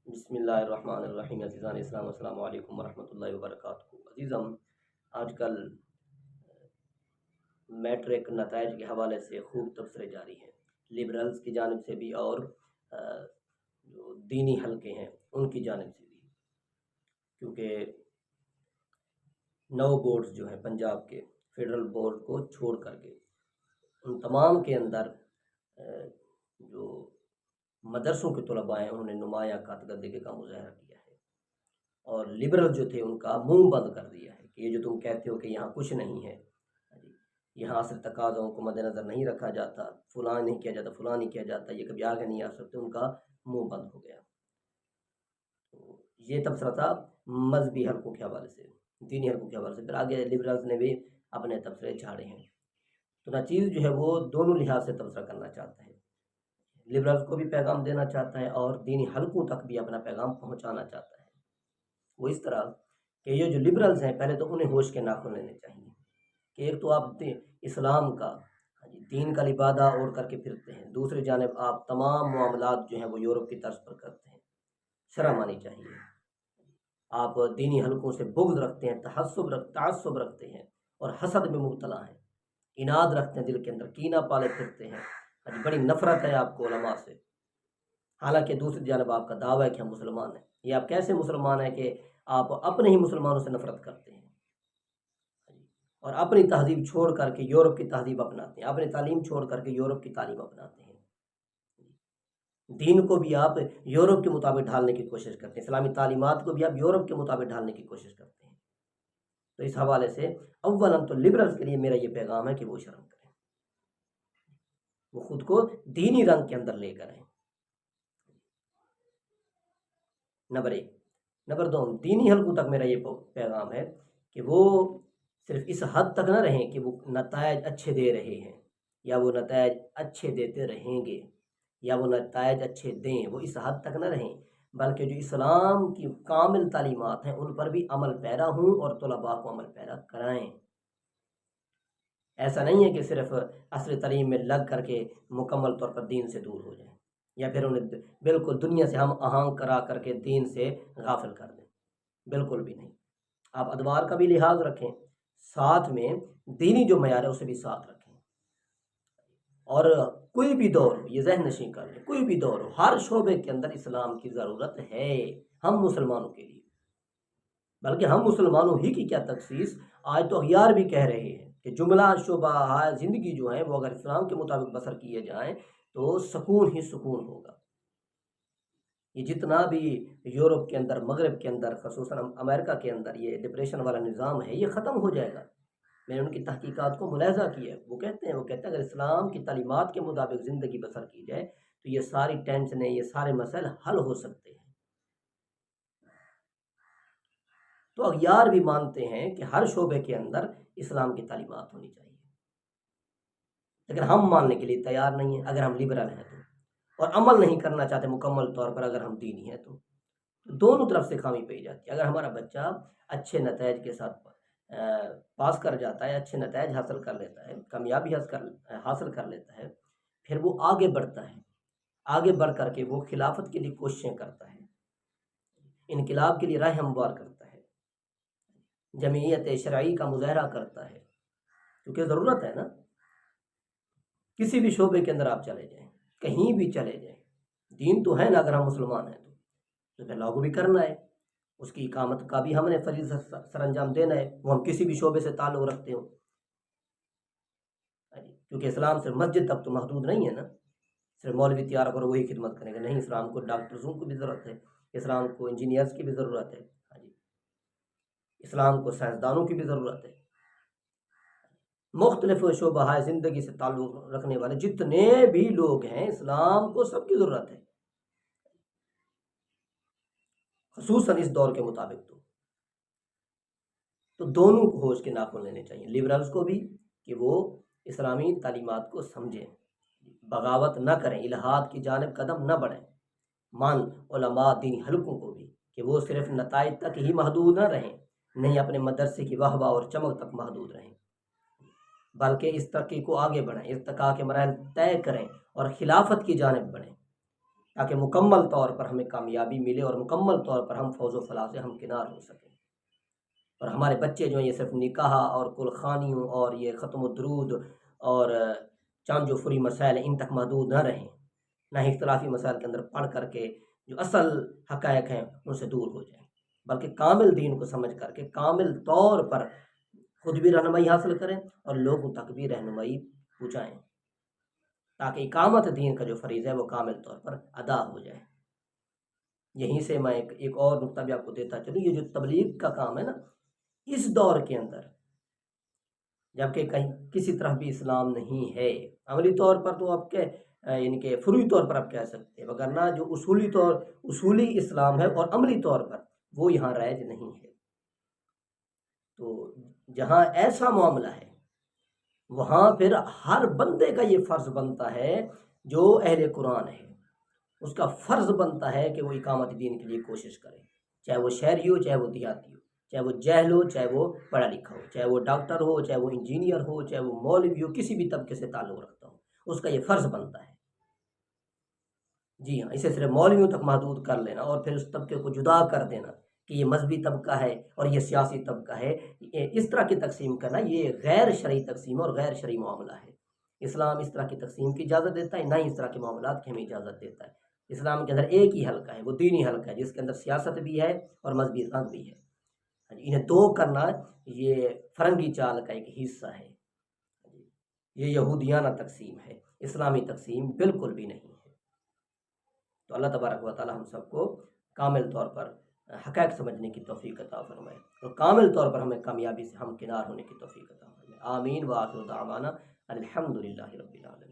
بسم اللہ الرحمن الرحیم۔ عزیزان اسلام، السلام علیکم ورحمۃ اللہ وبرکاتہ۔ عزیزم، آج کل میٹرک نتائج کے حوالے سے خوب تبصرے جاری ہیں، لبرلز کی جانب سے بھی اور جو دینی حلقے ہیں ان کی جانب سے بھی، کیونکہ 9 بورڈز جو ہیں پنجاب کے فیڈرل بورڈ کو چھوڑ کر کے ان تمام کے اندر جو مدرسوں کے طلباء ہیں انہوں نے نمایاں کارکردگی کا مظاہرہ کیا ہے، اور لبرل جو تھے ان کا منہ بند کر دیا ہے کہ یہ جو تم کہتے ہو کہ یہاں کچھ نہیں ہے، یہاں اصل تقاضوں کو مد نظر نہیں رکھا جاتا، فلاں نہیں کیا جاتا، فلاں نہیں کیا جاتا، یہ کبھی آگے نہیں آ سکتے، ان کا منہ بند ہو گیا۔ تو یہ تبصرہ تھا مذہبی حلقوں کے حوالے سے، دینی حلقوں کے حوالے سے۔ پھر آگے لبرلز نے بھی اپنے تبصرے جھاڑے ہیں، تو ناچیز جو ہے وہ دونوں لحاظ سے تبصرہ کرنا چاہتا ہے، لبرلز کو بھی پیغام دینا چاہتا ہے اور دینی حلقوں تک بھی اپنا پیغام پہنچانا چاہتا ہے۔ وہ اس طرح کہ یہ جو لبرلز ہیں پہلے تو انہیں ہوش کے ناخن لینے چاہیے کہ ایک تو آپ اسلام کا دین کا لبادہ اوڑھ کر کے پھرتے ہیں، دوسری جانب آپ تمام معاملات جو ہیں وہ یورپ کی طرز پر کرتے ہیں۔ شرم آنی چاہیے۔ آپ دینی حلقوں سے بغض رکھتے ہیں، تعصب رکھتے ہیں اور حسد میں مبتلا ہیں، اناد رکھتے ہیں دل کے اندر، کینہ پالے پھرتے ہیں، بڑی نفرت ہے آپ کو علماء سے، حالانکہ دوسری جانب آپ کا دعویٰ ہے کہ ہم مسلمان ہیں۔ یہ آپ کیسے مسلمان ہیں کہ آپ اپنے ہی مسلمانوں سے نفرت کرتے ہیں اور اپنی تہذیب چھوڑ کر کے یورپ کی تہذیب اپناتے ہیں، اپنی تعلیم چھوڑ کر کے یورپ کی تعلیم اپناتے ہیں، دین کو بھی آپ یورپ کے مطابق ڈھالنے کی کوشش کرتے ہیں، اسلامی تعلیمات کو بھی آپ یورپ کے مطابق ڈھالنے کی کوشش کرتے ہیں۔ تو اس حوالے سے اولاً تو لبرلز کے لیے میرا یہ پیغام ہے کہ وہ شرم کریں، وہ خود کو دینی رنگ کے اندر لے کر آئیں، نمبر 1۔ نمبر 2، دینی حلقوں تک میرا یہ پیغام ہے کہ وہ صرف اس حد تک نہ رہیں کہ وہ نتائج اچھے دے رہے ہیں یا وہ نتائج اچھے دیتے رہیں گے یا وہ نتائج اچھے دیں، وہ اس حد تک نہ رہیں، بلکہ جو اسلام کی کامل تعلیمات ہیں ان پر بھی عمل پیرا ہوں اور طلباء کو عمل پیرا کرائیں۔ ایسا نہیں ہے کہ صرف عصر تعلیم میں لگ کر کے مکمل طور پر دین سے دور ہو جائیں یا پھر انہیں بالکل دنیا سے ہم آہنگ کرا کر کے دین سے غافل کر دیں، بالکل بھی نہیں۔ آپ ادوار کا بھی لحاظ رکھیں، ساتھ میں دینی جو معیار ہے اسے بھی ساتھ رکھیں، اور کوئی بھی دور ہو، یہ ذہن نشین کر لیں، کوئی بھی دور ہو، ہر شعبے کے اندر اسلام کی ضرورت ہے ہم مسلمانوں کے لیے، بلکہ ہم مسلمانوں ہی کی کیا تخصیص، آج تو اغیار بھی کہہ رہے ہیں کہ جملہ شعبہ زندگی جو ہے وہ اگر اسلام کے مطابق بسر کیے جائیں تو سکون ہی سکون ہوگا۔ یہ جتنا بھی یورپ کے اندر، مغرب کے اندر، خصوصاً امریکہ کے اندر یہ ڈپریشن والا نظام ہے، یہ ختم ہو جائے گا۔ میں نے ان کی تحقیقات کو ملاحظہ کیا ہے، وہ کہتے ہیں اگر اسلام کی تعلیمات کے مطابق زندگی بسر کی جائے تو یہ ساری ٹینشنیں، یہ سارے مسائل حل ہو سکتے ہیں۔ تو اغیار بھی مانتے ہیں کہ ہر شعبے کے اندر اسلام کی تعلیمات ہونی چاہیے، لیکن ہم ماننے کے لیے تیار نہیں ہیں اگر ہم لبرل ہیں تو، اور عمل نہیں کرنا چاہتے مکمل طور پر اگر ہم دینی ہیں تو دونوں طرف سے خامی پائی جاتی ہے۔ اگر ہمارا بچہ اچھے نتائج کے ساتھ پاس کر جاتا ہے، اچھے نتائج حاصل کر لیتا ہے، کامیابی حاصل کر لیتا ہے، پھر وہ آگے بڑھتا ہے، آگے بڑھ کر کے وہ خلافت کے لیے کوششیں کرتا ہے، انقلاب کے لیے راہ ہموار کرتا ہے، جمعیت شرعی کا مظاہرہ کرتا ہے، کیونکہ ضرورت ہے نا۔ کسی بھی شعبے کے اندر آپ چلے جائیں، کہیں بھی چلے جائیں، دین تو ہے نا، اگر ہم مسلمان ہیں تو پھر لاگو بھی کرنا ہے، اس کی اقامت کا بھی ہم نے فریضہ سر انجام دینا ہے، وہ ہم کسی بھی شعبے سے تعلق رکھتے ہوں، کیونکہ اسلام صرف مسجد تک تو محدود نہیں ہے نا، صرف مولوی تیار کرو وہی خدمت کریں گے، نہیں، اسلام کو ڈاکٹرزوں کو بھی ضرورت ہے، اسلام کو انجینئرز کی بھی ضرورت ہے، اسلام کو سائنسدانوں کی بھی ضرورت ہے، مختلف شعبہ زندگی سے تعلق رکھنے والے جتنے بھی لوگ ہیں اسلام کو سب کی ضرورت ہے، خصوصاً اس دور کے مطابق تو دونوں کو ہوش کے ناخن لینے چاہیے، لبرلز کو بھی کہ وہ اسلامی تعلیمات کو سمجھیں، بغاوت نہ کریں، الہاد کی جانب قدم نہ بڑھیں، علماء دینی حلقوں کو بھی کہ وہ صرف نتائج تک ہی محدود نہ رہیں، نہیں اپنے مدرسے کی واہ واہ اور چمک تک محدود رہیں، بلکہ اس ترقی کو آگے بڑھیں، ارتقاء کے مراحل طے کریں اور خلافت کی جانب بڑھیں، تاکہ مکمل طور پر ہمیں کامیابی ملے اور مکمل طور پر ہم فوز و فلاح سے ہمکنار ہو سکیں، اور ہمارے بچے جو ہیں یہ صرف نکاح اور کل خانیوں اور یہ ختم و درود اور چاند و فری مسائل ان تک محدود نہ رہیں، نہ ہی اختلافی مسائل کے اندر پڑھ کر کے جو اصل حقائق ہیں ان سے دور ہو جائیں، بلکہ کامل دین کو سمجھ کر کے کامل طور پر خود بھی رہنمائی حاصل کریں اور لوگوں تک بھی رہنمائی پہنچائیں، تاکہ اقامت دین کا جو فریضہ ہے وہ کامل طور پر ادا ہو جائے۔ یہیں سے میں ایک اور نقطہ بھی آپ کو دیتا چلوں، یہ جو تبلیغ کا کام ہے نا، اس دور کے اندر جبکہ کہیں کسی طرح بھی اسلام نہیں ہے، عملی طور پر تو آپ کے یعنی کہ فروعی طور پر آپ کہہ سکتے ہیں، وگرنہ جو اصولی اسلام ہے اور عملی طور پر وہ یہاں رائج نہیں ہے۔ تو جہاں ایسا معاملہ ہے وہاں پھر ہر بندے کا یہ فرض بنتا ہے جو اہل قرآن ہے، اس کا فرض بنتا ہے کہ وہ اقامت دین کے لیے کوشش کرے، چاہے وہ شہری ہو چاہے وہ دیہاتی ہو، چاہے وہ جاہل ہو چاہے وہ پڑھا لکھا ہو، چاہے وہ ڈاکٹر ہو چاہے وہ انجینئر ہو چاہے وہ مولوی ہو، کسی بھی طبقے سے تعلق رکھتا ہو، اس کا یہ فرض بنتا ہے۔ جی ہاں، اسے صرف مولویوں تک محدود کر لینا اور پھر اس طبقے کو جدا کر دینا کہ یہ مذہبی طبقہ ہے اور یہ سیاسی طبقہ ہے، اس طرح کی تقسیم کرنا یہ غیر شرعی تقسیم اور غیر شرعی معاملہ ہے۔ اسلام اس طرح کی تقسیم کی اجازت دیتا ہے، نہ ہی اس طرح کے معاملات کی ہمیں اجازت دیتا ہے۔ اسلام کے اندر ایک ہی حلقہ ہے، وہ دینی حلقہ ہے، جس کے اندر سیاست بھی ہے اور مذہبی رنگ بھی ہے۔ انہیں دو کرنا یہ فرنگی چال کا ایک حصہ ہے، یہ یہودیانہ تقسیم ہے، اسلامی تقسیم بالکل بھی نہیں ہے۔ تو اللہ تبارک و تعالی ہم سب کو کامل طور پر حقائق سمجھنے کی توفیق عطا فرمائے اور کامل طور پر ہمیں کامیابی سے ہمکنار ہونے کی توفیق عطا فرمائے۔ آمین، وآخر دعوانا الحمدللہ رب العالمین۔